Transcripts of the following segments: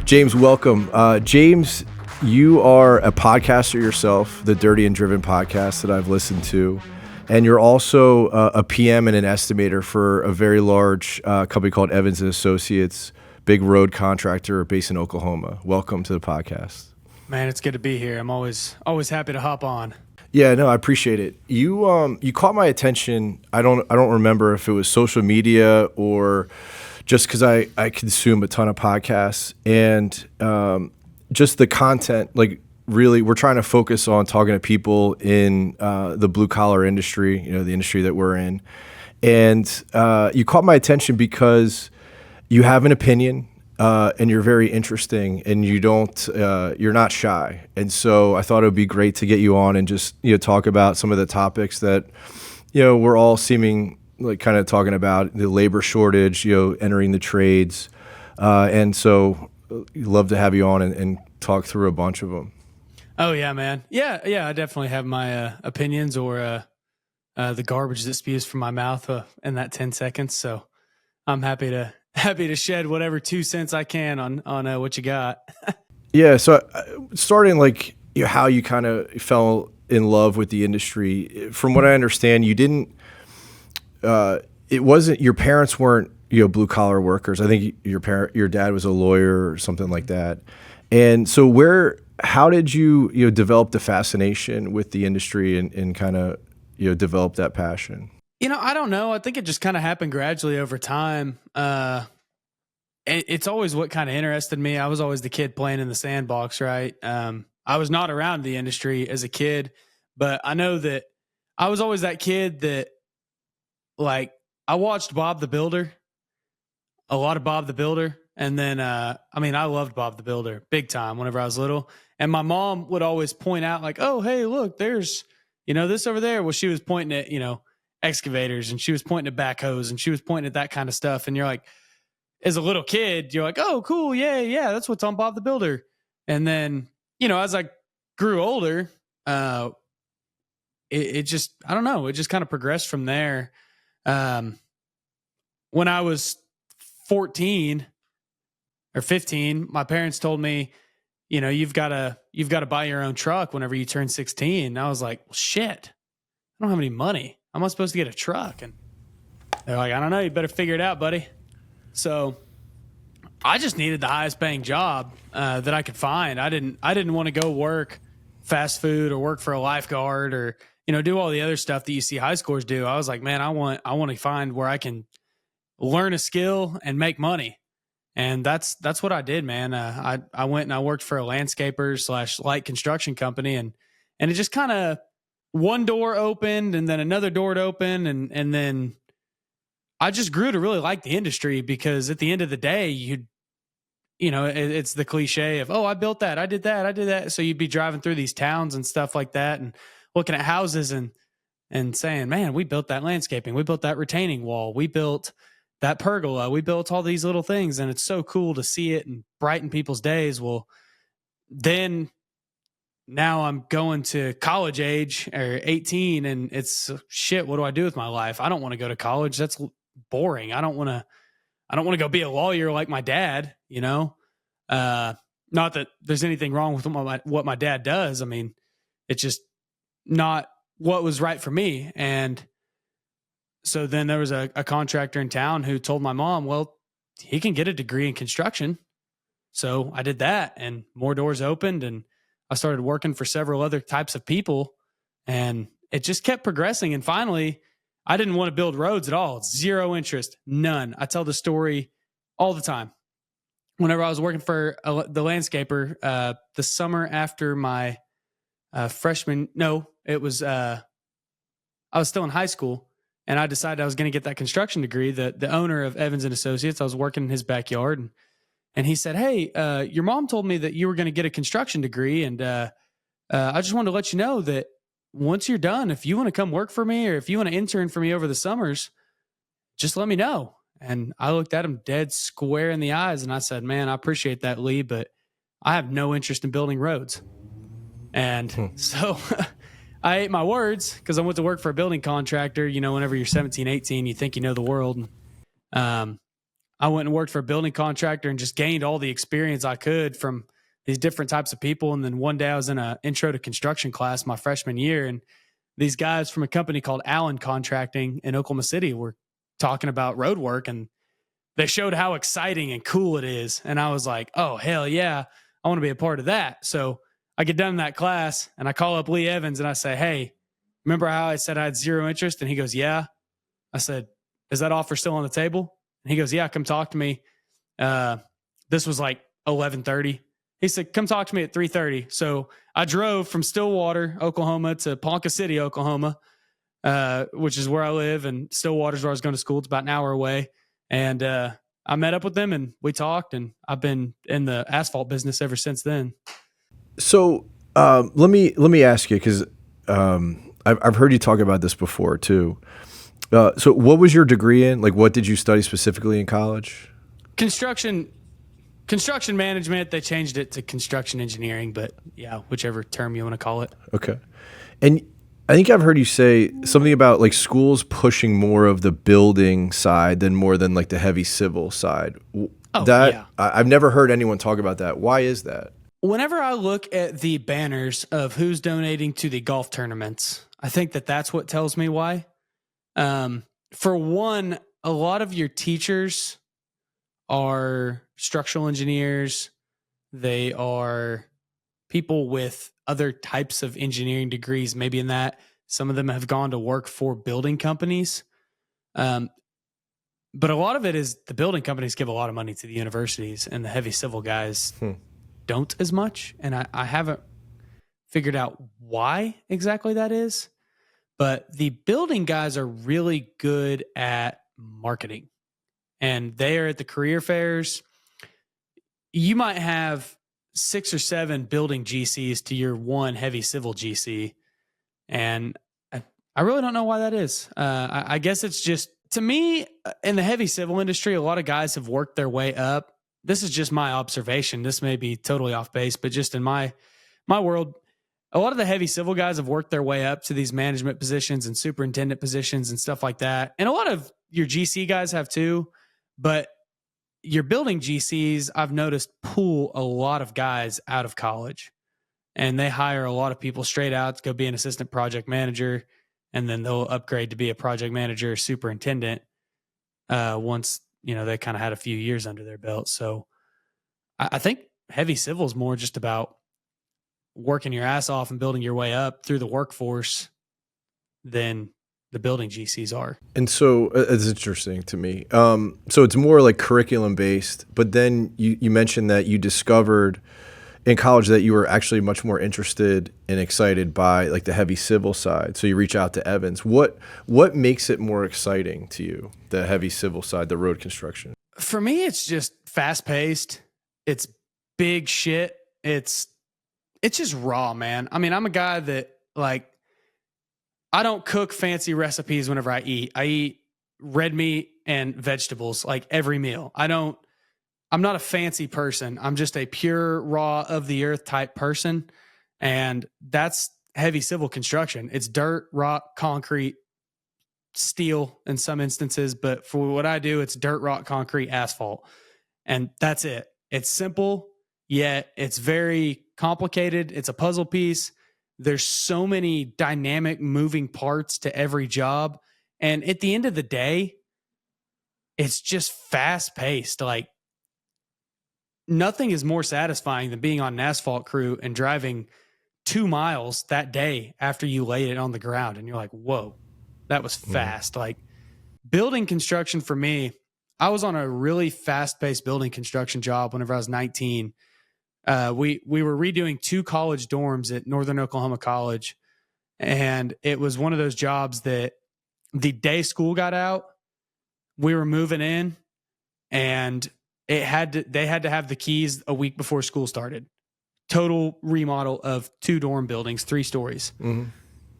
James, welcome. James, you are a podcaster yourself, the Dirty and Driven podcast that I've listened to. And you're also a PM and an estimator for a very large company called Evans and Associates, big road contractor based in Oklahoma. Welcome to the podcast. Man, it's good to be here. I'm always happy to hop on. Yeah, no, I appreciate it. You caught my attention. I don't remember if it was social media or just because I consume a ton of podcasts, and just the content, like really we're trying to focus on talking to people in the blue collar industry, the industry that we're in. And you caught my attention because you have an opinion and you're very interesting, and you're not shy. And so I thought it would be great to get you on and just talk about some of the topics that we're all seeming like kind of talking about, the labor shortage, entering the trades. And so love to have you on and talk through a bunch of them. Oh yeah, man. Yeah. I definitely have my opinions or the garbage that spews from my mouth in that 10 seconds. So I'm happy to shed whatever 2 cents I can on what you got. Yeah. So starting like how you kind of fell in love with the industry, from what I understand, you didn't, it wasn't, your parents weren't, blue collar workers. I think your dad was a lawyer or something like that. And so how did you, develop the fascination with the industry and kind of, develop that passion? I don't know. I think it just kind of happened gradually over time. It's always what kind of interested me. I was always the kid playing in the sandbox, right? I was not around the industry as a kid, but I know that I was always that kid that, like, I watched Bob the Builder, a lot of Bob the Builder. And then, I loved Bob the Builder big time whenever I was little. And my mom would always point out like, oh, hey, look, there's, this over there. Well, she was pointing at, excavators, and she was pointing at backhoes, and she was pointing at that kind of stuff. And you're like, as a little kid, you're like, oh, cool. Yeah. That's what's on Bob the Builder. And then, as I grew older, it just, I don't know. It just kind of progressed from there. When I was 14 or 15, my parents told me, you've got to buy your own truck whenever you turn 16. And I was like, well, shit, I don't have any money. How am I supposed to get a truck? And they're like, I don't know. You better figure it out, buddy. So I just needed the highest paying job that I could find. I didn't want to go work fast food or work for a lifeguard or, do all the other stuff that you see high schoolers do. I was like, man, I want to find where I can learn a skill and make money. And that's what I did, man. I went and I worked for a landscaper / light construction company, and it just kind of, one door opened and then another door would open. And then I just grew to really like the industry, because at the end of the day, it's the cliche of, oh, I built that. I did that. So you'd be driving through these towns and stuff like that and looking at houses and saying, man, we built that landscaping. We built that retaining wall. We built that pergola. We built all these little things, and it's so cool to see it and brighten people's days. Well, then now I'm going to college age, or 18, and it's shit. What do I do with my life? I don't want to go to college. That's boring. I don't want to go be a lawyer like my dad, not that there's anything wrong with what my dad does. I mean, it's just not what was right for me. And so then there was a contractor in town who told my mom, well, he can get a degree in construction. So I did that, and more doors opened, and I started working for several other types of people, and it just kept progressing. And finally, I didn't want to build roads at all. Zero interest, none. I tell the story all the time. Whenever I was working for the landscaper, the summer after my freshman, I was still in high school, and I decided I was going to get that construction degree. The owner of Evans and Associates, I was working in his backyard, and he said, hey, your mom told me that you were going to get a construction degree, and I just wanted to let you know that once you're done, if you want to come work for me or if you want to intern for me over the summers, just let me know. And I looked at him dead square in the eyes, and I said, man, I appreciate that, Lee, but I have no interest in building roads. And so I ate my words, because I went to work for a building contractor. Whenever you're 17, 18, you think you know the world. I went and worked for a building contractor and just gained all the experience I could from these different types of people. And then one day I was in an intro to construction class my freshman year, and these guys from a company called Allen Contracting in Oklahoma City were talking about road work, and they showed how exciting and cool it is. And I was like, oh, hell yeah, I want to be a part of that. So I get done in that class and I call up Lee Evans and I say, hey, remember how I said I had zero interest? And he goes, yeah. I said, is that offer still on the table? And he goes, yeah, come talk to me. This was like 11:30. He said, come talk to me at 3:30. So I drove from Stillwater, Oklahoma to Ponca City, Oklahoma, which is where I live. And Stillwater's where I was going to school. It's about an hour away. And I met up with them and we talked, and I've been in the asphalt business ever since then. So let me ask you, because I've heard you talk about this before too. So what was your degree in? Like, what did you study specifically in college? Construction management. They changed it to construction engineering, but yeah, whichever term you want to call it. Okay. And I think I've heard you say something about like schools pushing more of the building side more than like the heavy civil side. Yeah. I've never heard anyone talk about that. Why is that? Whenever I look at the banners of who's donating to the golf tournaments, I think that's what tells me why. For one, a lot of your teachers are structural engineers. They are people with other types of engineering degrees, maybe in that. Some of them have gone to work for building companies. But a lot of it is the building companies give a lot of money to the universities, and the heavy civil guys don't as much. And I haven't figured out why exactly that is. But the building guys are really good at marketing, and they are at the career fairs. You might have 6 or 7 building GCs to your one heavy civil GC. And I really don't know why that is. I guess it's just, to me, in the heavy civil industry, a lot of guys have worked their way up. This is just my observation. This may be totally off base, but just in my world, a lot of the heavy civil guys have worked their way up to these management positions and superintendent positions and stuff like that. And a lot of your GC guys have too, but your building GCs, I've noticed, pull a lot of guys out of college, and they hire a lot of people straight out to go be an assistant project manager, and then they'll upgrade to be a project manager or superintendent once, they kind of had a few years under their belt. So I think heavy civil is more just about working your ass off and building your way up through the workforce than the building GCs are. And so it's interesting to me. So it's more like curriculum based, but then you mentioned that you discovered in college that you were actually much more interested and excited by like the heavy civil side. So you reach out to Evans. What makes it more exciting to you, the heavy civil side, the road construction? For me, it's just fast paced. It's big shit. It's just raw, man. I mean, I'm a guy that I don't cook fancy recipes whenever I eat. I eat red meat and vegetables like every meal. I'm not a fancy person. I'm just a pure, raw, of the earth type person. And that's heavy civil construction. It's dirt, rock, concrete, steel in some instances. But for what I do, it's dirt, rock, concrete, asphalt. And that's it. It's simple, yet it's very complicated. It's a puzzle piece. There's so many dynamic moving parts to every job. And at the end of the day, it's just fast paced. Like, nothing is more satisfying than being on an asphalt crew and driving 2 miles that day after you laid it on the ground. And you're like, whoa, that was fast. Like, building construction for me, I was on a really fast paced building construction job whenever I was 19. We were redoing 2 college dorms at Northern Oklahoma College. And it was one of those jobs that the day school got out, we were moving in, and they had to have the keys a week before school started. Total remodel of 2 dorm buildings, 3 stories. Mm-hmm.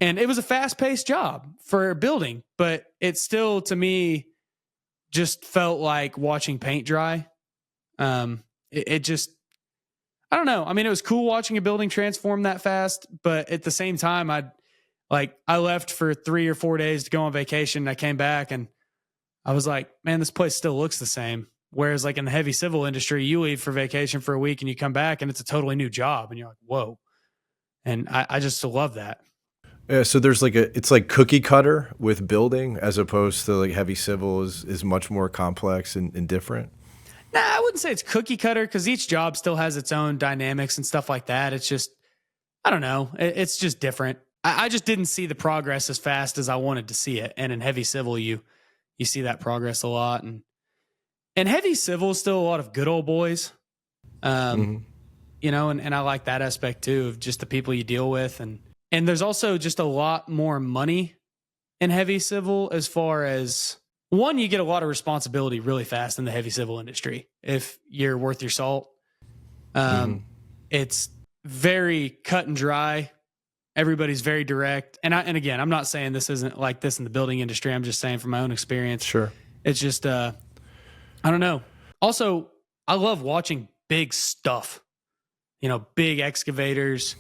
And it was a fast paced job for building, but it still, to me, just felt like watching paint dry. It just, I don't know. I mean, it was cool watching a building transform that fast, but at the same time, I left for 3 or 4 days to go on vacation. And I came back and I was like, man, this place still looks the same. Whereas like in the heavy civil industry, you leave for vacation for a week and you come back and it's a totally new job. And you're like, whoa. And I just still love that. Yeah, so there's like it's like cookie cutter with building as opposed to like heavy civil is much more complex and different. Nah, I wouldn't say it's cookie cutter because each job still has its own dynamics and stuff like that. It's just, I don't know. It's just different. I just didn't see the progress as fast as I wanted to see it. And in heavy civil, you see that progress a lot. And heavy civil is still a lot of good old boys. You know, and I like that aspect too of just the people you deal with. And there's also just a lot more money in heavy civil as far as, one, you get a lot of responsibility really fast in the heavy civil industry if you're worth your salt. It's very cut and dry. Everybody's very direct. And again, I'm not saying this isn't like this in the building industry. I'm just saying from my own experience. Sure. It's just, I don't know. Also, I love watching big stuff, you know, big excavators,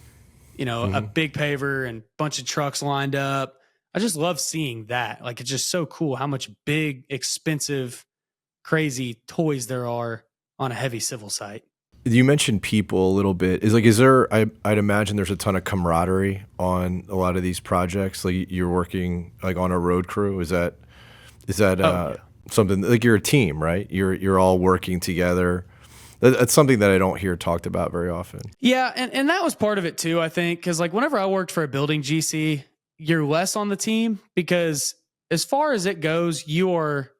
you know, a big paver and a bunch of trucks lined up. I just love seeing that. Like, it's just so cool how much big, expensive, crazy toys there are on a heavy civil site. You mentioned people a little bit. Is there, I'd imagine there's a ton of camaraderie on a lot of these projects. Like you're working like on a road crew. Is that something like you're a team, right? You're all working together. That's something that I don't hear talked about very often. Yeah. And that was part of it too, I think. Cause like whenever I worked for a building GC, you're less on the team because as far as it goes, you're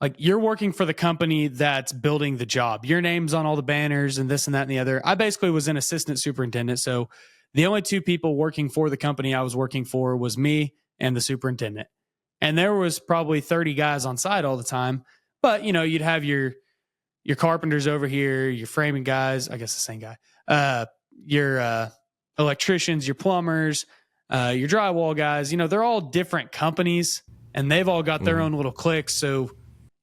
working for the company that's building the job. Your name's on all the banners and this and that and the other. I basically was an assistant superintendent. So the only two people working for the company I was working for was me and the superintendent. And there was probably 30 guys on site all the time. But, you know, you'd have your carpenters over here, your framing guys, I guess the same guy, your electricians, your plumbers, your drywall guys. You know, they're all different companies and they've all got their own little cliques. So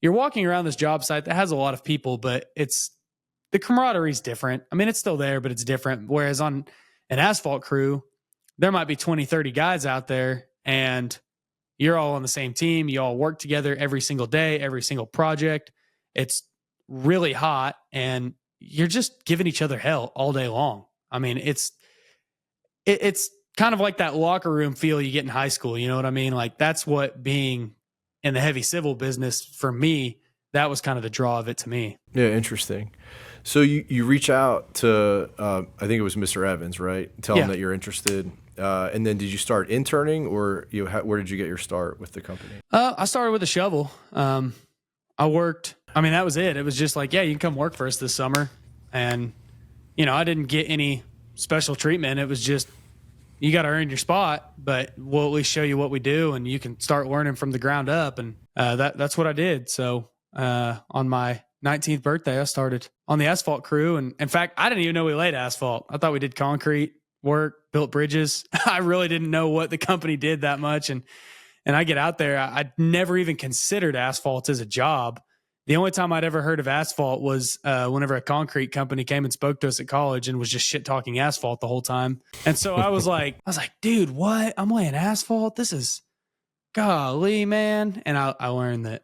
you're walking around this job site that has a lot of people, but the camaraderie is different. I mean, it's still there, but it's different. Whereas on an asphalt crew, there might be 20, 30 guys out there and you're all on the same team. You all work together every single day, every single project. It's really hot and you're just giving each other hell all day long. I mean, it's kind of like that locker room feel you get in high school. You know what I mean? Like that's what being in the heavy civil business for me, that was kind of the draw of it to me. Yeah, interesting. So you reach out to, I think it was Mr. Evans, right? Tell him that you're interested. And then did you start interning or where did you get your start with the company? I started with a shovel. I worked, I mean, that was it. It was just like, yeah, you can come work for us this summer. And, you know, I didn't get any special treatment. It was just, you got to earn your spot, but we'll at least show you what we do and you can start learning from the ground up. And that's what I did. So on my 19th birthday, I started on the asphalt crew. And in fact, I didn't even know we laid asphalt. I thought we did concrete work, built bridges. I really didn't know what the company did that much. And I get out there, I'd never even considered asphalt as a job. The only time I'd ever heard of asphalt was whenever a concrete company came and spoke to us at college and was just shit talking asphalt the whole time. And so I was like, dude, what? I'm laying asphalt? This is golly, man. And I learned that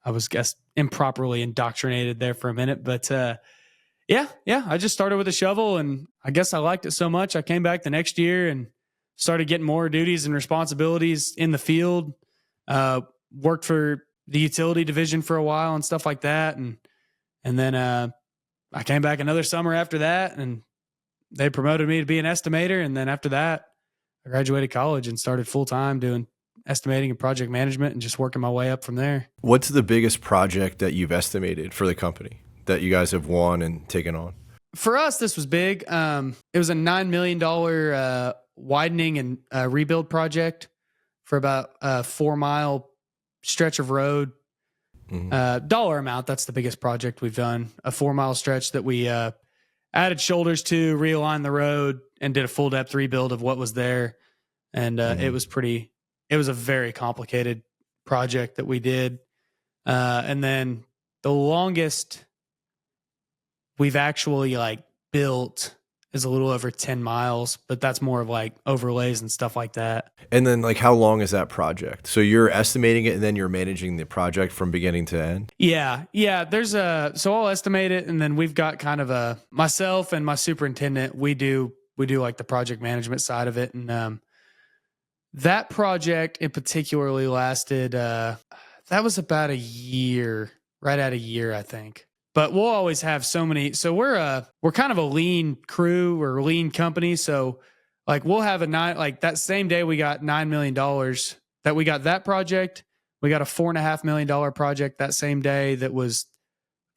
I was improperly indoctrinated there for a minute. But yeah, I just started with a shovel and I guess I liked it so much. I came back the next year and started getting more duties and responsibilities in the field. Worked for the utility division for a while and stuff like that. And then I came back another summer after that and they promoted me to be an estimator. And then after that, I graduated college and started full time doing estimating and project management and just working my way up from there. What's the biggest project that you've estimated for the company that you guys have won and taken on? For us, this was big. It was a $9 million widening and rebuild project for about a 4-mile stretch of road. Dollar amount, that's the biggest project we've done. A 4-mile stretch that we added shoulders to, realigned the road, and did a full depth rebuild of what was there. And it was a very complicated project that we did. And then the longest we've actually like built is a little over 10 miles, but that's more of like overlays and stuff like that. And then like how long is that project? So you're estimating it and then you're managing the project from beginning to end? Yeah. So I'll estimate it. And then we've got kind of myself and my superintendent, we do like the project management side of it. And, that project in particularly lasted, that was about a year, right at a year, I think. But we'll always have so many. So we're kind of a lean crew or lean company. So like we'll have like that same day we got $9 million that we got that project. We got a $4.5 million project that same day that was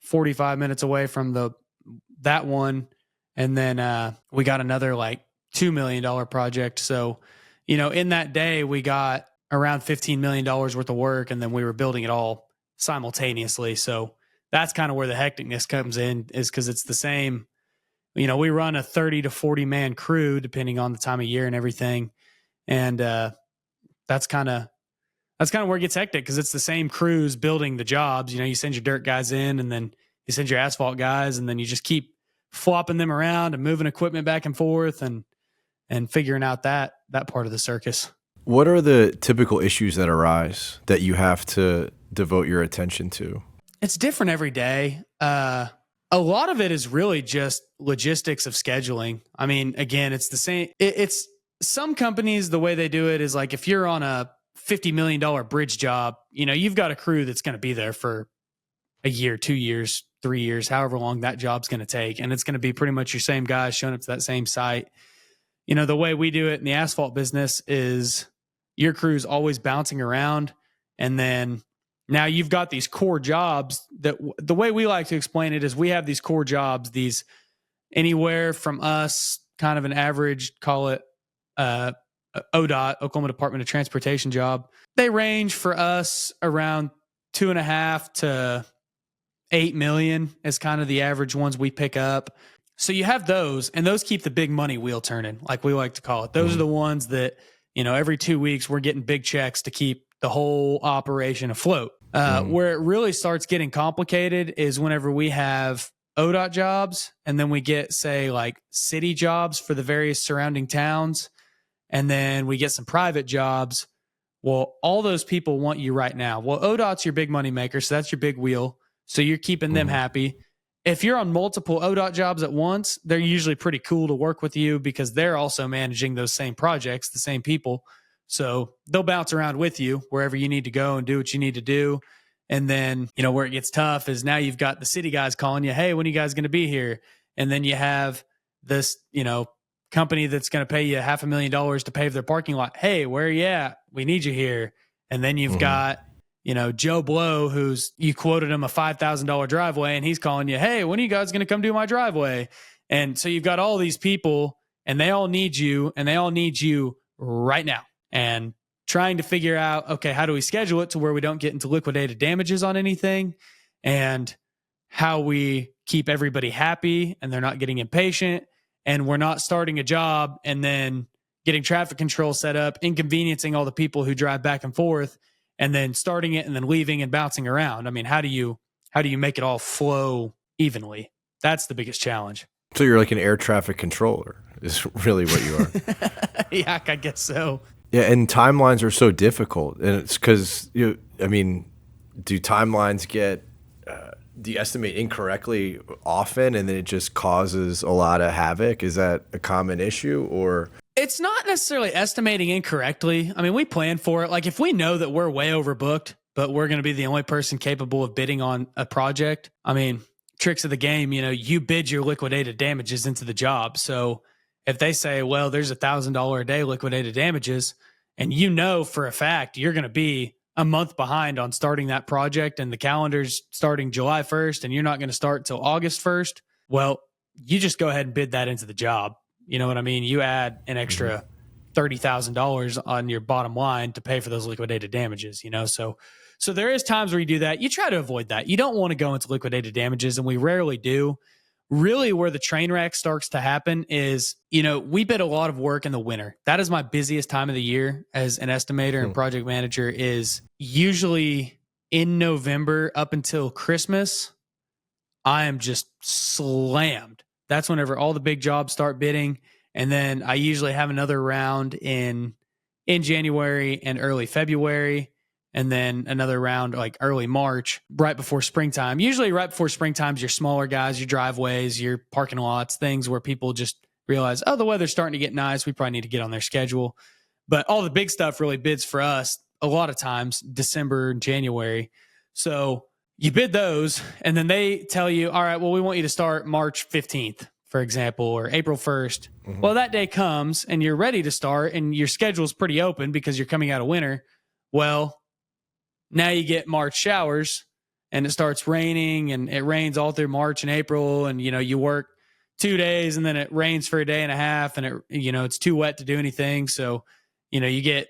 45 minutes away from that one. And then we got another like $2 million project. So, in that day we got around $15 million worth of work, and then we were building it all simultaneously. So that's kind of where the hecticness comes in, is because it's the same. We run a 30 to 40 man crew depending on the time of year and everything. And that's kind of where it gets hectic, because it's the same crews building the jobs. You send your dirt guys in, and then you send your asphalt guys, and then you just keep flopping them around and moving equipment back and forth and figuring out that part of the circus. What are the typical issues that arise that you have to devote your attention to? It's different every day. A lot of it is really just logistics of scheduling. I mean, again, it's the same. It's some companies, the way they do it is like, if you're on a $50 million bridge job, you've got a crew that's going to be there for a year, 2 years, 3 years, however long that job's going to take. And it's going to be pretty much your same guys showing up to that same site. The way we do it in the asphalt business is your crew's always bouncing around. And then now you've got these core jobs that the way we like to explain it is we have these core jobs, these anywhere from us, kind of an average, call it ODOT, Oklahoma Department of Transportation job. They range for us around 2.5 to 8 million is kind of the average ones we pick up. So you have those, and those keep the big money wheel turning, like we like to call it. Those are the ones that, every 2 weeks we're getting big checks to keep the whole operation afloat. Where it really starts getting complicated is whenever we have ODOT jobs, and then we get, say, like city jobs for the various surrounding towns, and then we get some private jobs. Well, all those people want you right now. Well, ODOT's your big money maker, so that's your big wheel. So you're keeping them happy. If you're on multiple ODOT jobs at once, they're usually pretty cool to work with you, because they're also managing those same projects, the same people. So they'll bounce around with you wherever you need to go and do what you need to do. And then, where it gets tough is now you've got the city guys calling you, hey, when are you guys going to be here? And then you have this, company that's going to pay you $500,000 to pave their parking lot. Hey, where are you at? We need you here. And then you've got, Joe Blow, you quoted him a $5,000 driveway, and he's calling you, hey, when are you guys going to come do my driveway? And so you've got all these people, and they all need you, and they all need you right now. And trying to figure out, okay, how do we schedule it to where we don't get into liquidated damages on anything, and how we keep everybody happy and they're not getting impatient, and we're not starting a job and then getting traffic control set up, inconveniencing all the people who drive back and forth, and then starting it and then leaving and bouncing around. I mean, how do you make it all flow evenly? That's the biggest challenge. So you're like an air traffic controller is really what you are. Yeah, I guess so. Yeah, and timelines are so difficult. And it's because, do timelines do you estimate incorrectly often, and then it just causes a lot of havoc? Is that a common issue, or? It's not necessarily estimating incorrectly. I mean, we plan for it. Like if we know that we're way overbooked, but we're going to be the only person capable of bidding on a project. I mean, tricks of the game, you bid your liquidated damages into the job. So if they say, well, there's $1,000 a day liquidated damages, and for a fact you're going to be a month behind on starting that project, and the calendar's starting July 1st, and you're not going to start till August 1st, well, you just go ahead and bid that into the job. You know what I mean? You add an extra $30,000 on your bottom line to pay for those liquidated damages, So there is times where you do that. You try to avoid that. You don't want to go into liquidated damages, and we rarely do. Really, where the train wreck starts to happen is, we bid a lot of work in the winter. That is my busiest time of the year as an estimator and project manager, is usually in November up until Christmas. I am just slammed. That's whenever all the big jobs start bidding. And then I usually have another round in January and early February, and then another round like early March, right before springtime. Usually right before springtime's your smaller guys, your driveways, your parking lots, things where people just realize, oh, the weather's starting to get nice. We probably need to get on their schedule. But all the big stuff really bids for us a lot of times December and January. So you bid those, and then they tell you, all right, well, we want you to start March 15th, for example, or April 1st. Mm-hmm. Well, that day comes and you're ready to start and your schedule's pretty open because you're coming out of winter. Well, now you get March showers and it starts raining, and it rains all through March and April. And, you work 2 days and then it rains for a day and a half, and it's too wet to do anything. So, you get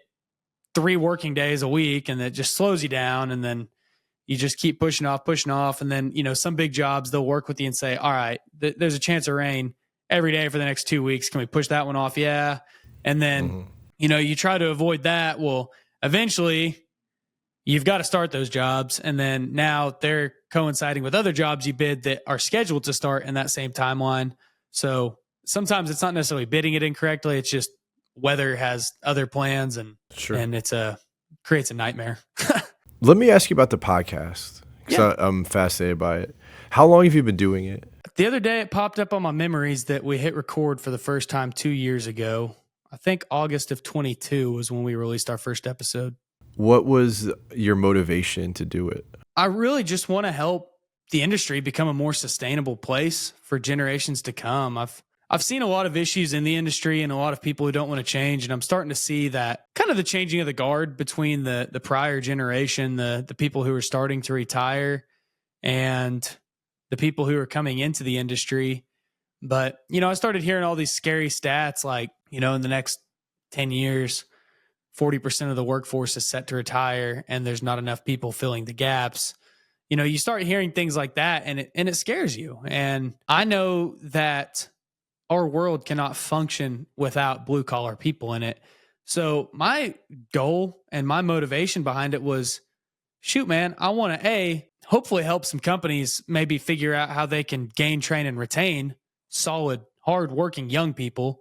3 working days a week, and that just slows you down. And then you just keep pushing off. And then, some big jobs, they'll work with you and say, all right, there's a chance of rain every day for the next 2 weeks. Can we push that one off? Yeah. And then, you try to avoid that. Well, eventually you've got to start those jobs. And then now they're coinciding with other jobs you bid that are scheduled to start in that same timeline. So sometimes it's not necessarily bidding it incorrectly. It's just weather has other plans, and it's creates a nightmare. Let me ask you about the podcast, because I'm fascinated by it. How long have you been doing it? The other day it popped up on my memories that we hit record for the first time 2 years ago. I think August of 22 was when we released our first episode. What was your motivation to do it? I really just want to help the industry become a more sustainable place for generations to come. I've seen a lot of issues in the industry and a lot of people who don't want to change. And I'm starting to see that kind of the changing of the guard between the prior generation, the people who are starting to retire, and the people who are coming into the industry. But, I started hearing all these scary stats like, in the next 10 years, 40% of the workforce is set to retire and there's not enough people filling the gaps. You start hearing things like that, and it scares you. And I know that our world cannot function without blue collar people in it. So my goal and my motivation behind it was, shoot, man, I want to hopefully help some companies maybe figure out how they can gain, train, and retain solid, hardworking young people.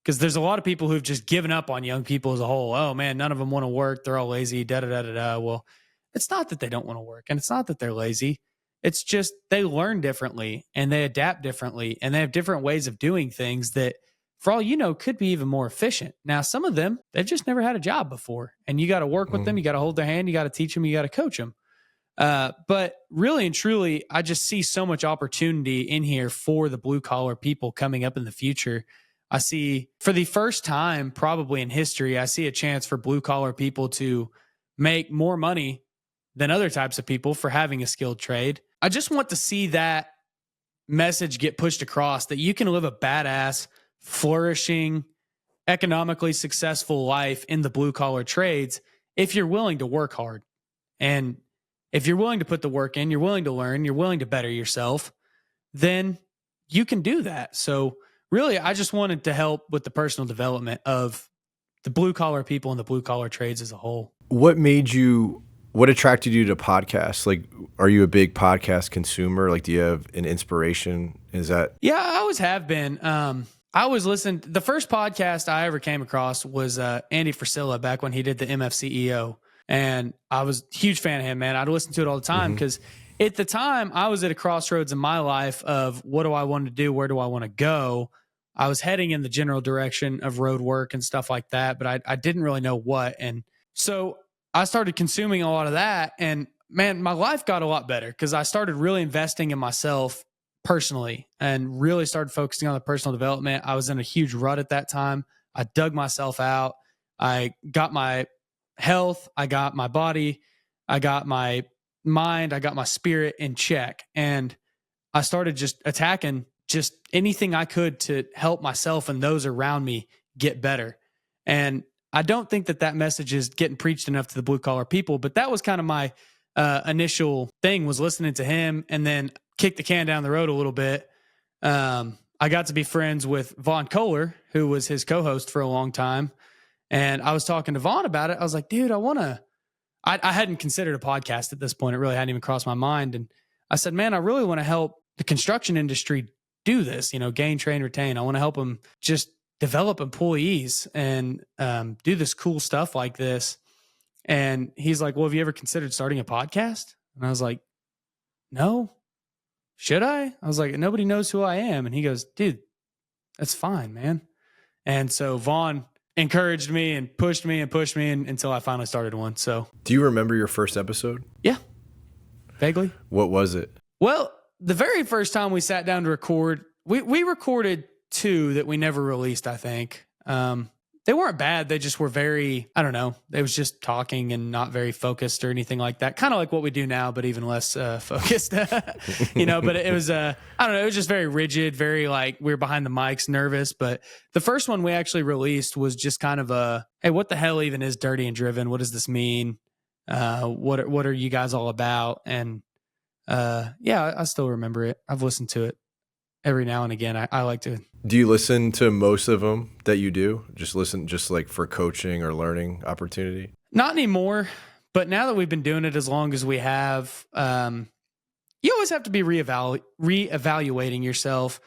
Because there's a lot of people who've just given up on young people as a whole. Oh man, none of them want to work. They're all lazy, da-da-da-da-da. Well, it's not that they don't want to work, and it's not that they're lazy. It's just they learn differently and they adapt differently, and they have different ways of doing things that, for all you know, could be even more efficient. Now, some of them, they've just never had a job before, and you got to work with them. You got to hold their hand. You got to teach them. You got to coach them. But really and truly, I just see so much opportunity in here for the blue collar people coming up in the future. I see, for the first time probably in history, I see a chance for blue collar people to make more money than other types of people for having a skilled trade. I just want to see that message get pushed across, that you can live a badass, flourishing, economically successful life in the blue collar trades if you're willing to work hard. And if you're willing to put the work in, you're willing to learn, you're willing to better yourself, then you can do that. So really, I just wanted to help with the personal development of the blue collar people and the blue collar trades as a whole. What attracted you to podcasts? Like, are you a big podcast consumer? Like, do you have an inspiration? Yeah, I always have been. I always listened. The first podcast I ever came across was Andy Frisella back when he did the MFCEO. And I was a huge fan of him, man. I'd listen to it all the time because at the time I was at a crossroads in my life of what do I want to do? Where do I want to go? I was heading in the general direction of road work and stuff like that, but I didn't really know what. And so I started consuming a lot of that, and man, my life got a lot better because I started really investing in myself personally and really started focusing on the personal development. I was in a huge rut at that time. I dug myself out. I got my health. I got my body. I got my mind. I got my spirit in check. And I started just attacking just anything I could to help myself and those around me get better. And I don't think that message is getting preached enough to the blue collar people, but that was kind of my initial thing, was listening to him, and then kick the can down the road a little bit. I got to be friends with Vaughn Kohler, who was his co-host for a long time. And I was talking to Vaughn about it. I was like, dude, I hadn't considered a podcast at this point. It really hadn't even crossed my mind. And I said, man, I really want to help the construction industry do this, gain, train, retain. I want to help them just develop employees and do this cool stuff like this. And he's like, well, have you ever considered starting a podcast? And I was like, no. Should I? I was like, nobody knows who I am. And he goes, dude, that's fine, man. And so Vaughn encouraged me and pushed me until I finally started one. So, do you remember your first episode? Yeah, vaguely. What was it? Well, the very first time we sat down to record, we recorded 2 that we never released, I think. They weren't bad. They just were very, I don't know. It was just talking and not very focused or anything like that. Kind of like what we do now, but even less focused, But it was, I don't know. It was just very rigid, very like we were behind the mics, nervous. But the first one we actually released was just kind of hey, what the hell even is Dirty and Driven? What does this mean? What are you guys all about? And yeah, I still remember it. I've listened to it every now and again. I like to. Do you listen to most of them that you do? Just like for coaching or learning opportunity? Not anymore, but now that we've been doing it as long as we have, you always have to be reevaluating yourself.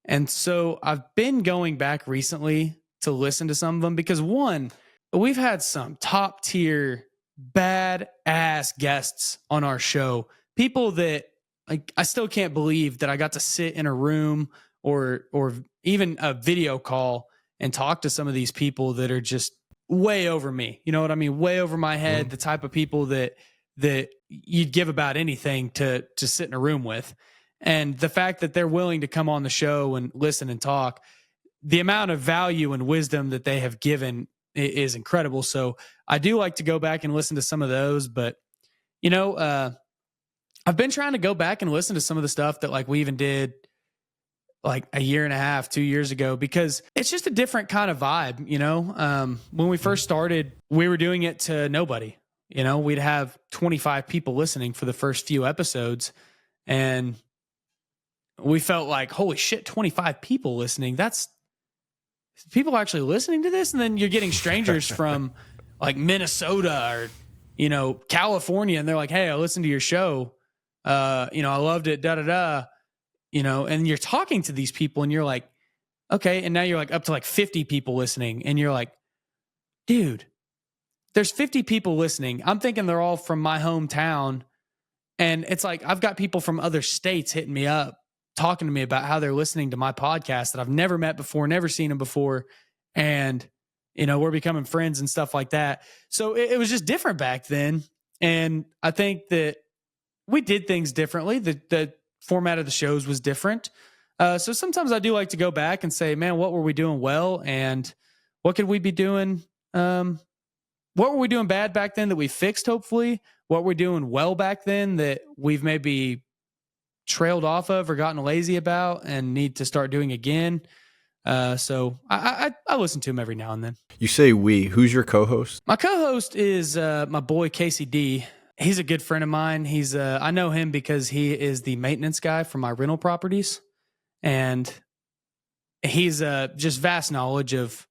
And so I've been going back recently to listen to some of them because one, we've had some top tier bad ass guests on our show. People that like, I still can't believe that I got to sit in a room or even a video call and talk to some of these people that are just way over me. You know what I mean? Way over my head, the type of people that you'd give about anything to sit in a room with. And the fact that they're willing to come on the show and listen and talk, the amount of value and wisdom that they have given is incredible. So I do like to go back and listen to some of those, but I've been trying to go back and listen to some of the stuff that like we even did like a year and a half, 2 years ago, because it's just a different kind of vibe. When we first started, we were doing it to nobody. We'd have 25 people listening for the first few episodes, and we felt like, holy shit, 25 people listening. That's people actually listening to this. And then you're getting strangers from like Minnesota or, California. And they're like, hey, I listened to your show. I loved it, and you're talking to these people and you're like, okay. And now you're like up to like 50 people listening. And you're like, dude, there's 50 people listening. I'm thinking they're all from my hometown. And it's like, I've got people from other states hitting me up, talking to me about how they're listening to my podcast that I've never met before, never seen them before. And, we're becoming friends and stuff like that. So it was just different back then. And I think that we did things differently. The format of the shows was different. So sometimes I do like to go back and say, man, what were we doing well? And what could we be doing? What were we doing bad back then that we fixed, hopefully? What were we doing well back then that we've maybe trailed off of or gotten lazy about and need to start doing again? So I listen to him every now and then. You say we. Who's your co-host? My co-host is my boy Casey D. He's a good friend of mine. He's I know him because he is the maintenance guy for my rental properties, and he's just vast knowledge of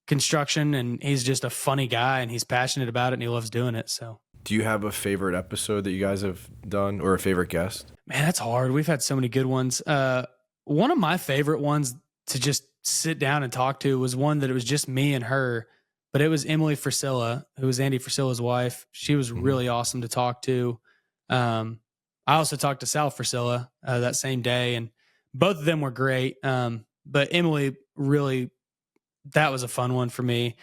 construction, and he's just a funny guy, and he's passionate about it, and he loves doing it. So, do you have a favorite episode that you guys have done, or a favorite guest? Man, that's hard. We've had so many good ones. One of my favorite ones to just sit down and talk to was one that it was just me and her. But it was Emily Frisilla, who was Andy Frisilla's wife. She was really awesome to talk to. I also talked to Sal Frisilla that same day, and both of them were great. But Emily really, that was a fun one for me.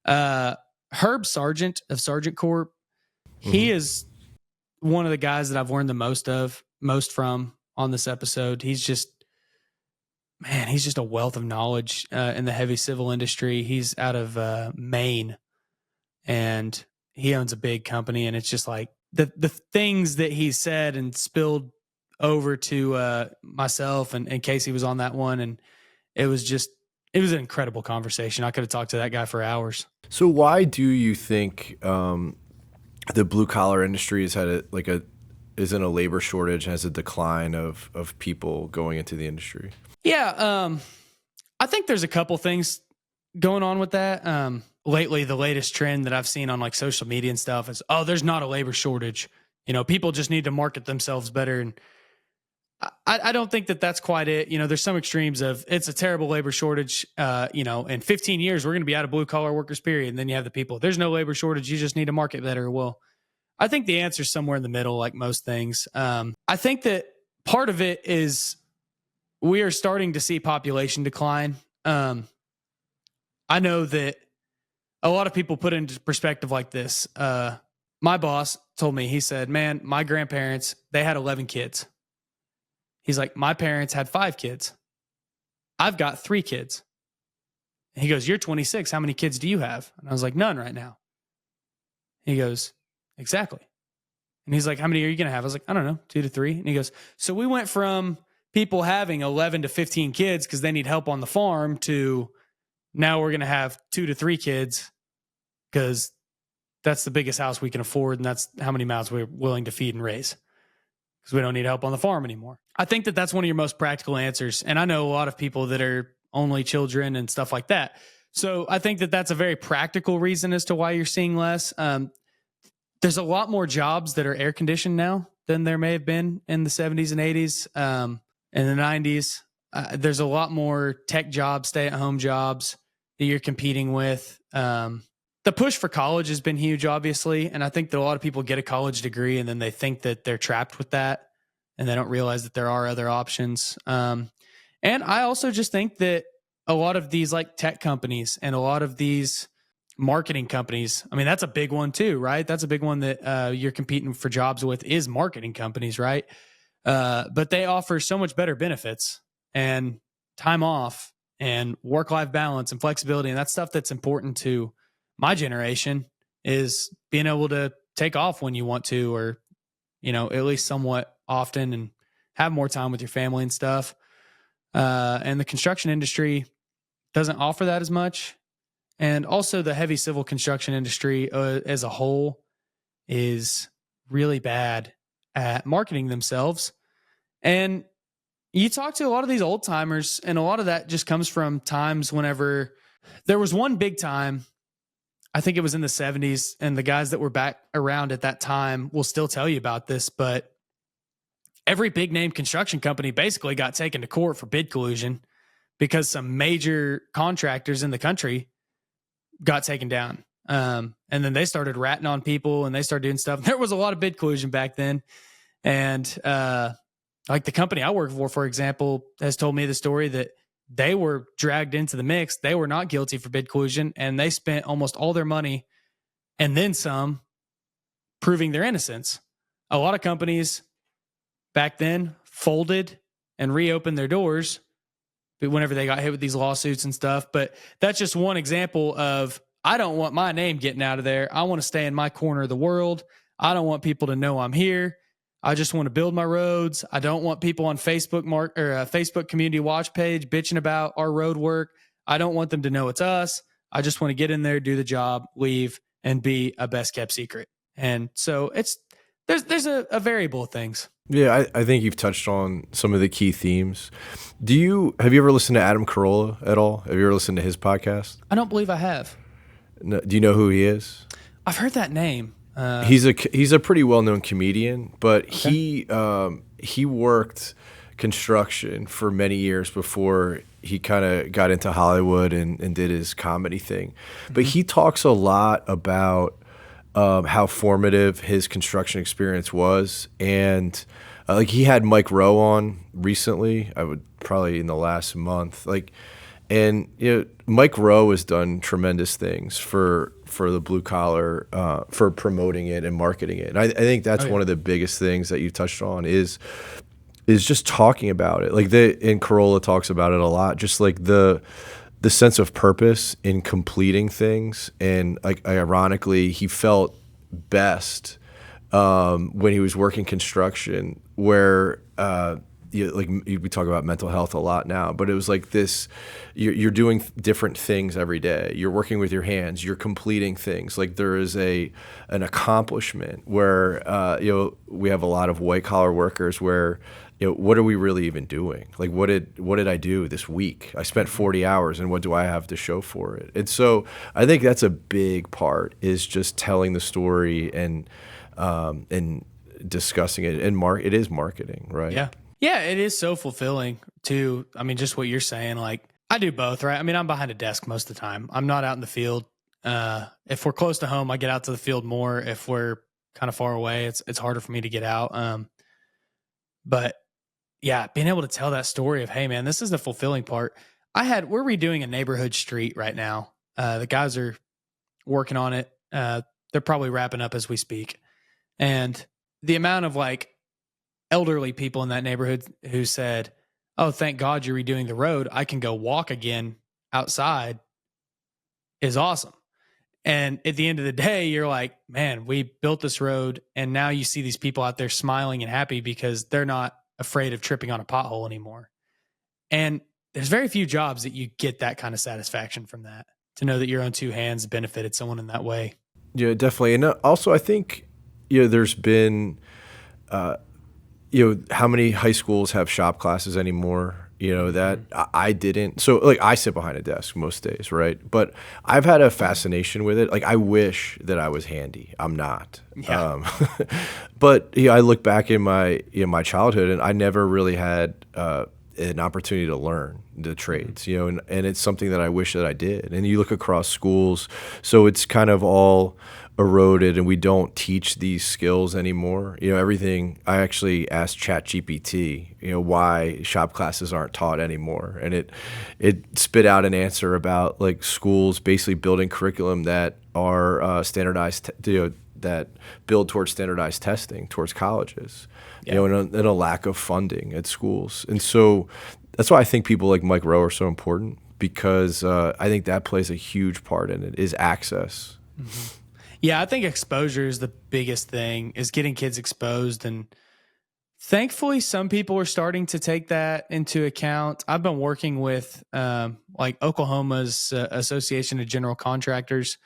Herb Sargent of Sargent Corp, he is one of the guys that I've learned the most from on this episode. He's just a wealth of knowledge in the heavy civil industry. He's out of Maine, and he owns a big company. And it's just like the things that he said and spilled over to myself and Casey was on that one. And it was an incredible conversation. I could have talked to that guy for hours. So why do you think the blue collar industry has had is in a labor shortage, has a decline of people going into the industry? Yeah, I think there's a couple things going on with that. Lately, the latest trend that I've seen on like social media and stuff is, there's not a labor shortage. People just need to market themselves better. And I don't think that that's quite it. There's some extremes of it's a terrible labor shortage. In 15 years, we're going to be out of blue collar workers, period. And then you have the people, there's no labor shortage. You just need to market better. Well, I think the answer is somewhere in the middle, like most things. I think that part of it is we are starting to see population decline. I know that a lot of people put into perspective like this. My boss told me, he said, man, my grandparents, they had 11 kids. He's like, my parents had 5 kids. I've got 3 kids. And he goes, you're 26. How many kids do you have? And I was like, none right now. He goes, exactly. And he's like, how many are you going to have? I was like, I don't know, 2 to 3. And he goes, so we went from people having 11 to 15 kids because they need help on the farm to now we're going to have 2 to 3 kids because that's the biggest house we can afford. And that's how many mouths we're willing to feed and raise because we don't need help on the farm anymore. I think that that's one of your most practical answers. And I know a lot of people that are only children and stuff like that. So I think that that's a very practical reason as to why you're seeing less. There's a lot more jobs that are air conditioned now than there may have been in the 70s and 80s and the 90s. There's a lot more tech jobs, stay-at-home jobs that you're competing with. The push for college has been huge, obviously, and I think that a lot of people get a college degree and then they think that they're trapped with that and they don't realize that there are other options. And I also just think that a lot of these like tech companies and a lot of these marketing companies, I mean, that's a big one too, right? That's a big one that you're competing for jobs with is marketing companies, right? But they offer so much better benefits and time off and work-life balance and flexibility. And that's stuff that's important to my generation is being able to take off when you want to, or, at least somewhat often and have more time with your family and stuff. And the construction industry doesn't offer that as much. And also the heavy civil construction industry as a whole is really bad at marketing themselves. And you talk to a lot of these old timers, and a lot of that just comes from times whenever there was one big time, I think it was in the 70s, and the guys that were back around at that time will still tell you about this, but every big name construction company basically got taken to court for bid collusion because some major contractors in the country got taken down. And then they started ratting on people and they started doing stuff. There was a lot of bid collusion back then. And like the company I work for example, has told me the story that they were dragged into the mix. They were not guilty for bid collusion, and they spent almost all their money and then some proving their innocence. A lot of companies back then folded and reopened their doors whenever they got hit with these lawsuits and stuff. But that's just one example of, I don't want my name getting out of there. I want to stay in my corner of the world. I don't want people to know I'm here. I just want to build my roads. I don't want people on Facebook Facebook community watch page bitching about our road work. I don't want them to know it's us. I just want to get in there, do the job, leave, and be a best kept secret. And so there's a variable of things. Yeah, I think you've touched on some of the key themes. Have you ever listened to Adam Carolla at all? Have you ever listened to his podcast? I don't believe I have. No, do you know who he is? I've heard that name. He's a pretty well-known comedian, but okay. He worked construction for many years before he kind of got into Hollywood and did his comedy thing. Mm-hmm. But he talks a lot about how formative his construction experience was, and like he had Mike Rowe on recently. I would probably in the last month, and Mike Rowe has done tremendous things for the blue collar, for promoting it and marketing it. And I think that's one of the biggest things that you touched on is just talking about it. And Carolla talks about it a lot, just like the sense of purpose in completing things. And ironically, he felt best when he was working construction, where we talk about mental health a lot now, but it was like this, you're doing different things every day. You're working with your hands, you're completing things. Like there is an accomplishment where, we have a lot of white collar workers where, what are we really even doing? Like, what did I do this week? I spent 40 hours and what do I have to show for it? And so I think that's a big part, is just telling the story and discussing it. And it is marketing, right? Yeah. Yeah, it is so fulfilling too. I mean, just what you're saying, like I do both, right? I mean, I'm behind a desk most of the time. I'm not out in the field. If we're close to home, I get out to the field more. If we're kind of far away, it's harder for me to get out. But yeah, being able to tell that story of, hey man, this is the fulfilling part. We're redoing a neighborhood street right now. The guys are working on it. They're probably wrapping up as we speak. And the amount of like elderly people in that neighborhood who said, "Oh, thank God you're redoing the road. I can go walk again outside," is awesome. And at the end of the day, you're like, man, we built this road. And now you see these people out there smiling and happy because they're not afraid of tripping on a pothole anymore. And there's very few jobs that you get that kind of satisfaction from that, to know that your own two hands benefited someone in that way. Yeah, definitely. And also, I think, there's been, how many high schools have shop classes anymore? That I didn't. So like I sit behind a desk most days, right? But I've had a fascination with it. Like I wish that I was handy. I'm not. Yeah. But I look back in my childhood, and I never really had an opportunity to learn the trades. And it's something that I wish that I did. And you look across schools, so it's kind of all eroded, and we don't teach these skills anymore. Everything. I actually asked ChatGPT, why shop classes aren't taught anymore, and it spit out an answer about like schools basically building curriculum that are standardized, that build towards standardized testing towards colleges, and a lack of funding at schools. And so that's why I think people like Mike Rowe are so important, because I think that plays a huge part in it, is access. Mm-hmm. Yeah, I think exposure is the biggest thing, is getting kids exposed. And thankfully, some people are starting to take that into account. I've been working with like Oklahoma's Association of General Contractors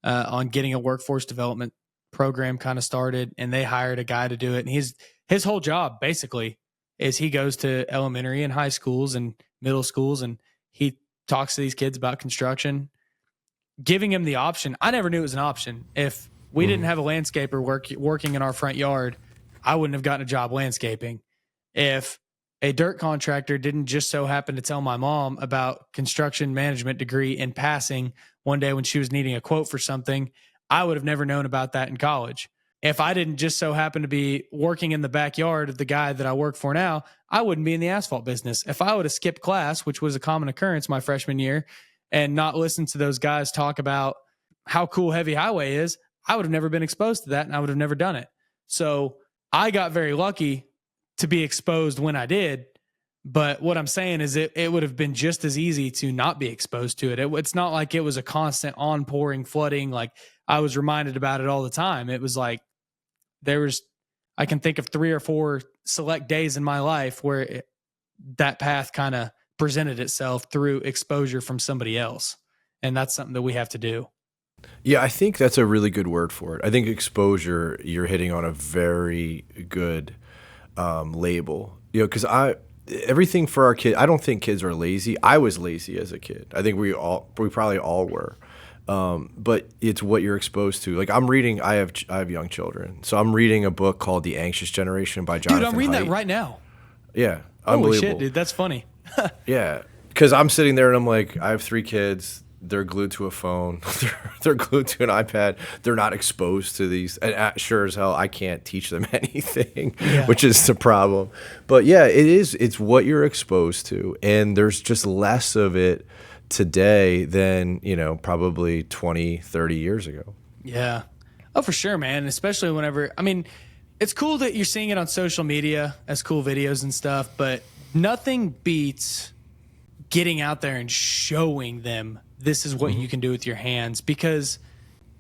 on getting a workforce development program kind of started, and they hired a guy to do it. And his whole job basically is he goes to elementary and high schools and middle schools, and he talks to these kids about construction, giving him the option. I never knew it was an option. If we didn't have a landscaper working in our front yard, I wouldn't have gotten a job landscaping. If a dirt contractor didn't just so happen to tell my mom about construction management degree in passing one day when she was needing a quote for something, I would have never known about that in college. If I didn't just so happen to be working in the backyard of the guy that I work for now, I wouldn't be in the asphalt business. If I would have skipped class, which was a common occurrence my freshman year, and not listen to those guys talk about how cool Heavy Highway is, I would have never been exposed to that, and I would have never done it. So I got very lucky to be exposed when I did. But what I'm saying is it would have been just as easy to not be exposed to it. It's not like it was a constant onpouring flooding. Like I was reminded about it all the time. It was like I can think of 3 or 4 select days in my life where that path kind of presented itself through exposure from somebody else. And that's something that we have to do. Yeah, I think that's a really good word for it. I think exposure, you're hitting on a very good label. Because everything for our kids, I don't think kids are lazy. I was lazy as a kid. I think we probably all were. But it's what you're exposed to. Like I'm reading, I have young children, so I'm reading a book called The Anxious Generation by Jonathan Dude, I'm reading Haidt. that right now. Yeah, holy unbelievable. Shit, dude, that's funny. Yeah, because I'm sitting there and I'm like, I have 3 kids. They're glued to a phone. They're glued to an iPad. They're not exposed to these. And sure as hell, I can't teach them anything, which is the problem. But yeah, it's what you're exposed to. And there's just less of it today than, probably 20, 30 years ago. Yeah. Oh, for sure, man. Especially whenever, I mean, it's cool that you're seeing it on social media as cool videos and stuff, but nothing beats getting out there and showing them this is what you can do with your hands, because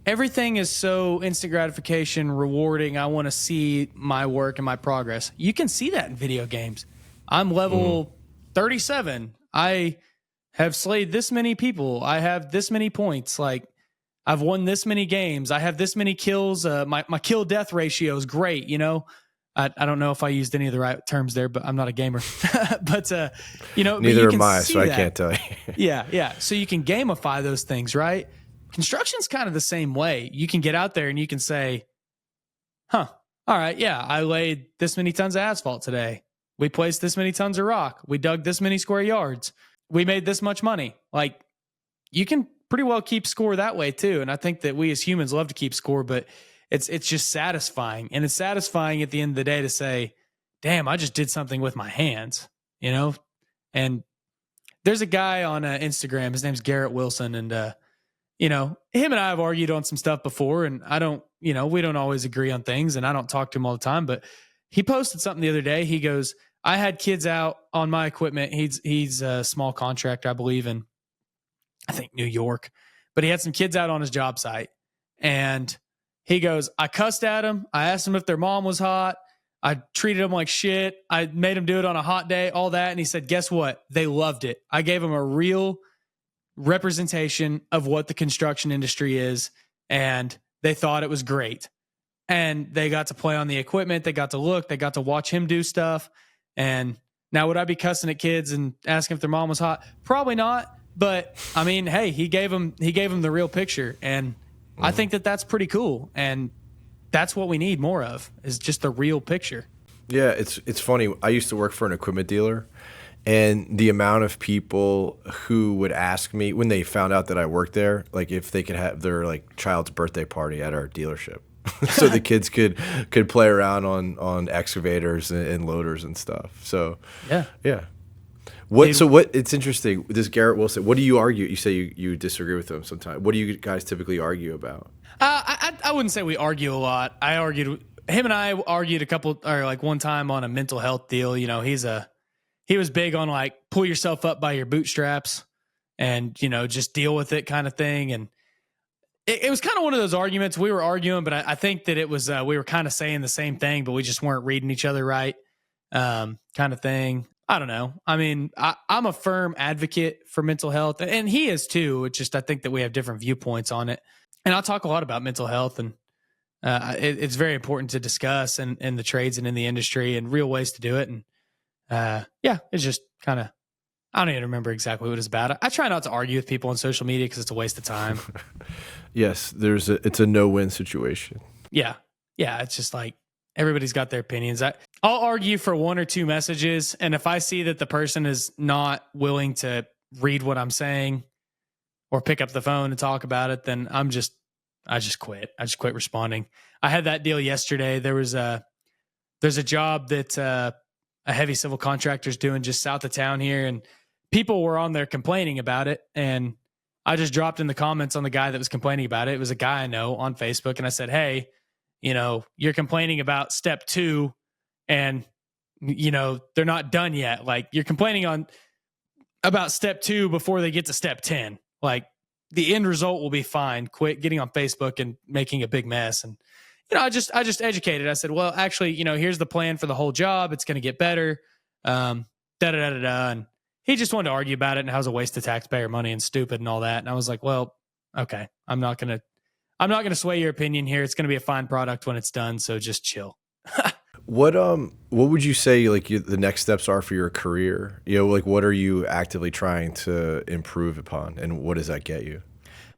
everything is so instant gratification, rewarding. I want to see my work and my progress. You can see that in video games. I'm level 37. I have slayed this many people. I have this many points. Like I've won this many games. I have this many kills. My kill death ratio is great. I don't know if I used any of the right terms there, but I'm not a gamer. but neither am I, so I can't tell you. Yeah. So you can gamify those things, right? Construction's kind of the same way. You can get out there and you can say, all right, yeah, I laid this many tons of asphalt today. We placed this many tons of rock. We dug this many square yards. We made this much money. Like, you can pretty well keep score that way too. And I think that we as humans love to keep score, but it's just satisfying. And it's satisfying at the end of the day to say, damn, I just did something with my hands, you know? And there's a guy on Instagram, his name's Garrett Wilson. And, you know, him and I have argued on some stuff before, and I don't, you know, we don't always agree on things, and I don't talk to him all the time, but he posted something the other day. He goes, I had kids out on my equipment. He's a small contractor, I believe, in, I think, New York, but he had some kids out on his job site, and he goes, I cussed at them. I asked them if their mom was hot. I treated them like shit. I made them do it on a hot day, all that. And he said, guess what? They loved it. I gave them a real representation of what the construction industry is, and they thought it was great. And they got to play on the equipment. They got to look. They got to watch him do stuff. And now, would I be cussing at kids and asking if their mom was hot? Probably not. But I mean, hey, he gave them the real picture, and I think that that's pretty cool. And that's what we need more of, is just the real picture. Yeah, it's funny. I used to work for an equipment dealer, and the amount of people who would ask me when they found out that I worked there, like if they could have their like child's birthday party at our dealership. So the kids could play around on excavators and loaders and stuff. So yeah. It's interesting. This Garrett Wilson, what do you argue? You say you disagree with him sometimes. What do you guys typically argue about? I wouldn't say we argue a lot. Him and I argued one time on a mental health deal. You know, he was big on like pull yourself up by your bootstraps and, you know, just deal with it kind of thing. And it was kind of one of those arguments. We were arguing, but I think that it was, we were kind of saying the same thing, but we just weren't reading each other right, kind of thing. I don't know. I mean, I'm a firm advocate for mental health, and he is too. It's just, I think that we have different viewpoints on it. And I'll talk a lot about mental health, and it's very important to discuss in the trades and in the industry, and real ways to do it. And it's just kind of, I don't even remember exactly what it was about. I try not to argue with people on social media because it's a waste of time. Yes, it's a no-win situation. Yeah. It's just like everybody's got their opinions. I'll argue for one or two messages, and if I see that the person is not willing to read what I'm saying or pick up the phone and talk about it, then I just quit. I just quit responding. I had that deal yesterday. There's a job that a heavy civil contractor's doing just south of town here, and people were on there complaining about it. And I just dropped in the comments on the guy that was complaining about it. It was a guy I know on Facebook, and I said, hey, you know, you're complaining about step 2, and you know they're not done yet. Like, you're complaining about step 2 before they get to step 10. Like, the end result will be fine. Quit getting on Facebook and making a big mess. And, you know, I just educated. I said, well, actually, you know, here's the plan for the whole job. It's going to get better. And he just wanted to argue about it and how it was a waste of taxpayer money and stupid and all that. And I was like, well, okay, I'm not going to sway your opinion here. It's going to be a fine product when it's done. So just chill. What would you say like the next steps are for your career? You know, like what are you actively trying to improve upon, and what does that get you?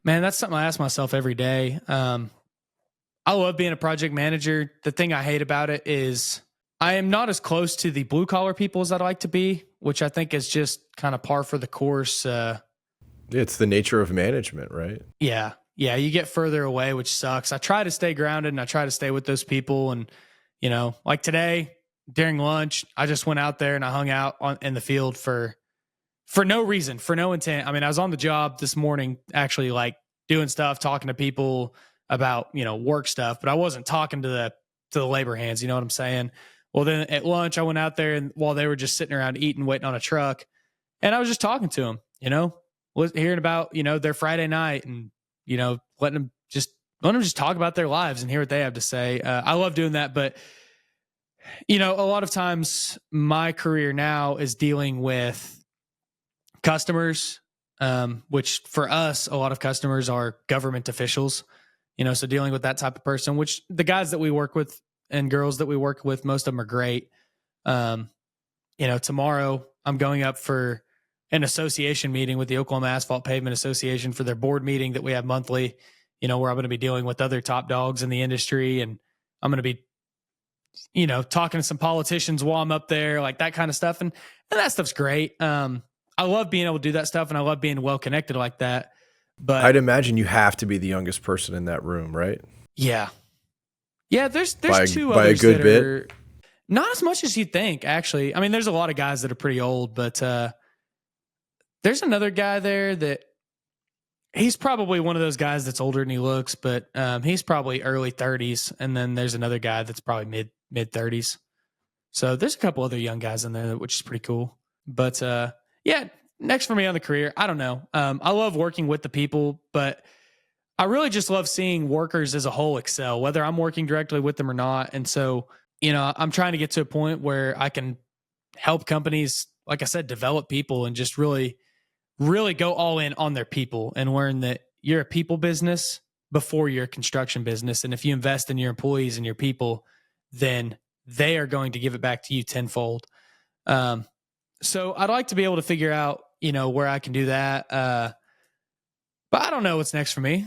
Man, that's something I ask myself every day. I love being a project manager. The thing I hate about it is I am not as close to the blue collar people as I'd like to be, which I think is just kind of par for the course. It's the nature of management, right? Yeah, you get further away, which sucks. I try to stay grounded and I try to stay with those people. And, you know, like today during lunch, I just went out there and I hung out in the field for no reason, for no intent. I mean, I was on the job this morning, actually like doing stuff, talking to people about, you know, work stuff, but I wasn't talking to the labor hands. You know what I'm saying? Well, then at lunch, I went out there, and while they were just sitting around eating, waiting on a truck, and I was just talking to them, you know, hearing about, you know, their Friday night, and, you know, letting them just talk about their lives and hear what they have to say. I love doing that. But, you know, a lot of times my career now is dealing with customers, which for us, a lot of customers are government officials, you know, so dealing with that type of person, which the guys that we work with and girls that we work with, most of them are great. You know, tomorrow I'm going up for an association meeting with the Oklahoma Asphalt Pavement Association for their board meeting that we have monthly, you know, where I'm going to be dealing with other top dogs in the industry. And I'm going to be talking to some politicians while I'm up there, like that kind of stuff. And that stuff's great. I love being able to do that stuff, and I love being well connected like that. But I'd imagine you have to be the youngest person in that room, right? yeah. Yeah, there's two by a others good that bit. are not as much as you'd think, actually. I mean, there's a lot of guys that are pretty old, but there's another guy there that he's probably one of those guys that's older than he looks, but he's probably early 30s. And then there's another guy that's probably mid 30s. So there's a couple other young guys in there, which is pretty cool. But yeah, next for me on the career, I don't know. I love working with the people, but I really just love seeing workers as a whole excel, whether I'm working directly with them or not. And so, I'm trying to get to a point where I can help companies, like I said, develop people and just really, really go all in on their people and learn that you're a people business before you're a construction business. And if you invest in your employees and your people, then they are going to give it back to you tenfold. So I'd like to be able to figure out, where I can do that. But I don't know what's next for me.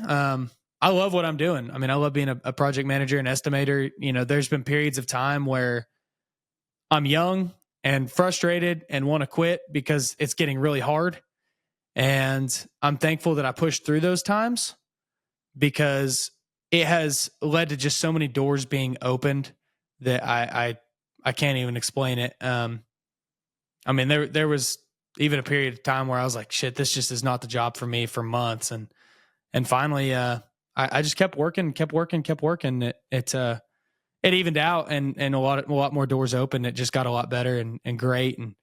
I love what I'm doing. I mean, I love being a project manager and estimator. There's been periods of time where I'm young and frustrated and want to quit because it's getting really hard. And I'm thankful that I pushed through those times because it has led to just so many doors being opened that I can't even explain it. I mean, there was even a period of time where I was like, shit, this just is not the job for me for months. And finally, I just kept working. It evened out and a lot more doors open. It just got a lot better and great. And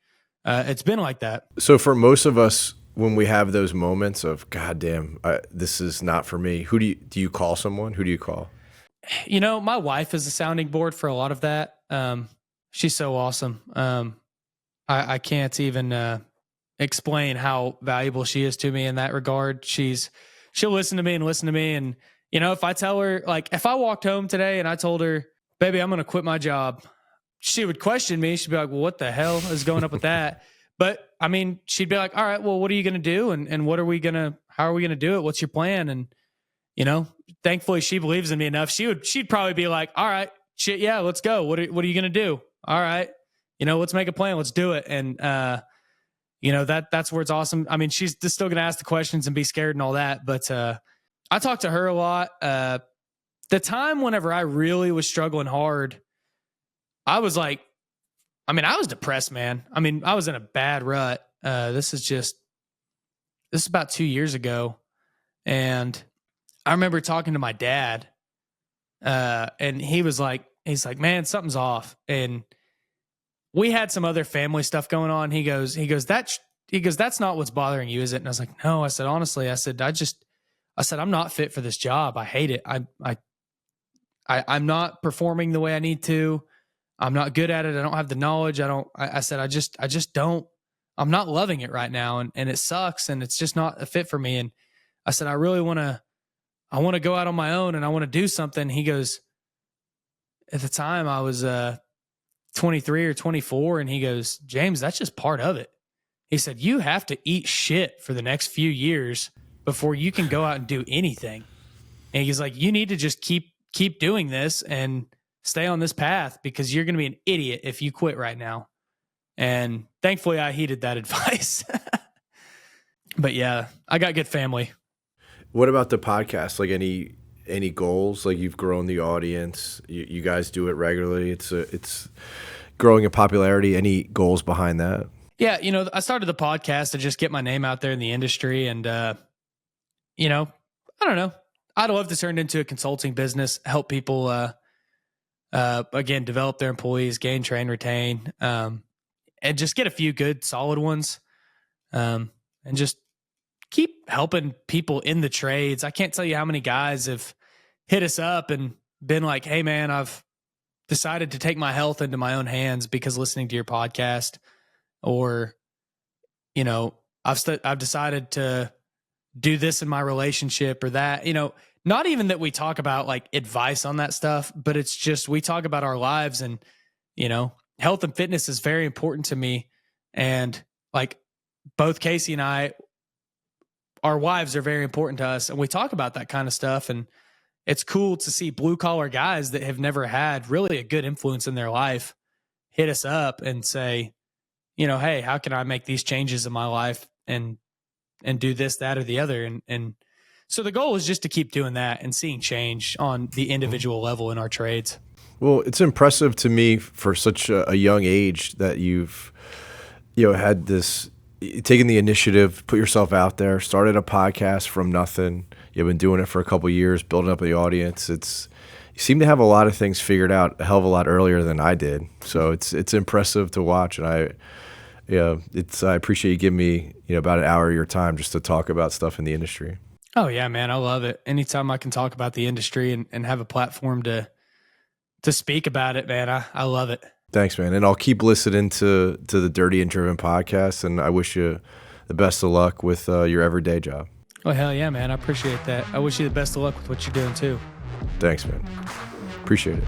it's been like that. So for most of us, when we have those moments of, God damn, this is not for me, who do you call someone? Who do you call? My wife is a sounding board for a lot of that. She's so awesome. I can't even explain how valuable she is to me in that regard. She'll listen to me. And, if I tell her, like, if I walked home today and I told her, baby, I'm going to quit my job, she would question me. She'd be like, well, what the hell is going up with that? But I mean, she'd be like, all right, well, what are you going to do? And how are we going to do it? What's your plan? And, thankfully she believes in me enough. She'd probably be like, all right, shit. Yeah, let's go. What are you going to do? All right. Let's make a plan. Let's do it. And, that's where it's awesome. I mean, she's just still going to ask the questions and be scared and all that. But, I talk to her a lot. The time whenever I really was struggling hard, I was depressed, man. I mean, I was in a bad rut. This is about 2 years ago. And I remember talking to my dad, and he's like, man, something's off. And we had some other family stuff going on. He goes, that's not what's bothering you, is it? And I was like, no. I said, honestly, I'm not fit for this job. I hate it. I'm not performing the way I need to. I'm not good at it. I don't have the knowledge. I said, I just don't, I'm not loving it right now. And it sucks. And it's just not a fit for me. And I said, I want to go out on my own and I want to do something. He goes, at the time I was 23 or 24. And he goes, James, that's just part of it. He said, you have to eat shit for the next few years before you can go out and do anything. And he's like, you need to just keep doing this and stay on this path because you're going to be an idiot if you quit right now. And thankfully I heeded that advice. But yeah, I got good family. What about the podcast? Like any goals? Like, you've grown the audience. You guys do it regularly. It's growing in popularity. Any goals behind that? Yeah. I started the podcast to just get my name out there in the industry. And, I don't know. I'd love to turn it into a consulting business, help people, again, develop their employees, gain, train, retain, and just get a few good, solid ones, and just keep helping people in the trades. I can't tell you how many guys have hit us up and been like, hey, man, I've decided to take my health into my own hands because listening to your podcast, or, I've decided to do this in my relationship or that, not even that we talk about like advice on that stuff, but it's just, we talk about our lives and, health and fitness is very important to me. And like both Casey and I, our wives are very important to us. And we talk about that kind of stuff. And it's cool to see blue collar guys that have never had really a good influence in their life hit us up and say, hey, how can I make these changes in my life and do this, that, or the other? And so the goal is just to keep doing that and seeing change on the individual level in our trades. Well, it's impressive to me for such a young age that you've, had this, taken the initiative, put yourself out there, started a podcast from nothing. You've been doing it for a couple of years, building up the audience. You seem to have a lot of things figured out a hell of a lot earlier than I did. So it's impressive to watch. And I appreciate you giving me, about an hour of your time just to talk about stuff in the industry. Oh yeah, man. I love it. Anytime I can talk about the industry and have a platform to speak about it, man, I love it. Thanks, man. And I'll keep listening to the Dirty and Driven podcast, and I wish you the best of luck with your everyday job. Oh, hell yeah, man. I appreciate that. I wish you the best of luck with what you're doing, too. Thanks, man. Appreciate it.